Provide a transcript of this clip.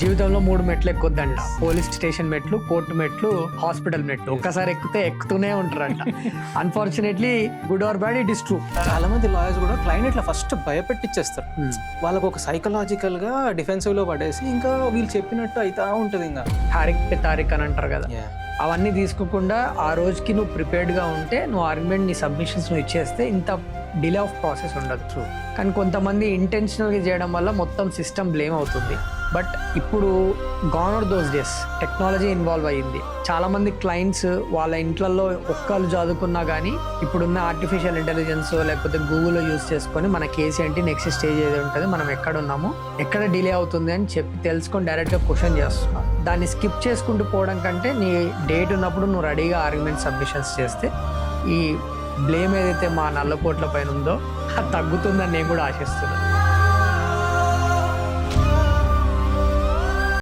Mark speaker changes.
Speaker 1: జీవితంలో 3 మెట్లు ఎక్కొద్దంట. Police station మెట్లు, కోర్టు మెట్లు, హాస్పిటల్ మెట్లు. ఒక్కసారి ఎక్కితే ఎక్కుతూనే ఉంటారంట. Unfortunately good or bad it is true.
Speaker 2: చాలా మంది లాయర్స్ కూడా క్లయింట్ ఇట్లా ఫస్ట్ భయపెట్టిచ్చేస్తారు. వాళ్ళకు ఒక సైకలాజికల్ గా డిఫెన్సివ్ లో పడేసి ఇంకా వీళ్ళు చెప్పినట్టు అయితే ఉంటది. ఇంకా
Speaker 1: తారీఖ్ అని అంటారు కదా, అవన్నీ తీసుకోకుండా ఆ రోజుకి నువ్వు ప్రిపేర్డ్గా ఉంటే నువ్వు ఆర్గ్యుమెంట్ నీ సబ్మిషన్స్ నువ్వు ఇచ్చేస్తే ఇంత డిలే ఆఫ్ ప్రాసెస్ ఉండదు. కానీ కొంతమంది ఇంటెన్షనల్గా చేయడం వల్ల మొత్తం సిస్టమ్ బ్లేమ్ అవుతుంది. బట్ ఇప్పుడు gone those days, technology involve అయ్యింది. చాలా మంది క్లయింట్స్ వాళ్ళ ఇంట్లలో ఒక్కళ్ళు చదువుకున్నా కానీ ఇప్పుడున్న ఆర్టిఫిషియల్ ఇంటెలిజెన్స్ లేకపోతే గూగుల్లో యూజ్ చేసుకొని మన కేసు ఏంటి, నెక్స్ట్ స్టేజ్ ఏది ఉంటుంది, మనం ఎక్కడ ఉన్నాము, ఎక్కడ డిలే అవుతుంది అని చెప్పి తెలుసుకొని డైరెక్ట్గా క్వశ్చన్ చేస్తున్నాం. దాన్ని స్కిప్ చేసుకుంటూ పోవడం కంటే నీ డేట్ ఉన్నప్పుడు నువ్వు రెడీగా ఆర్గ్యుమెంట్ సబ్మిషన్స్ చేస్తే ఈ బ్లేమ్ ఏదైతే మా నల్లపోట్ల పైన ఉందో అది తగ్గుతుందని నేను కూడా ఆశిస్తున్నాను.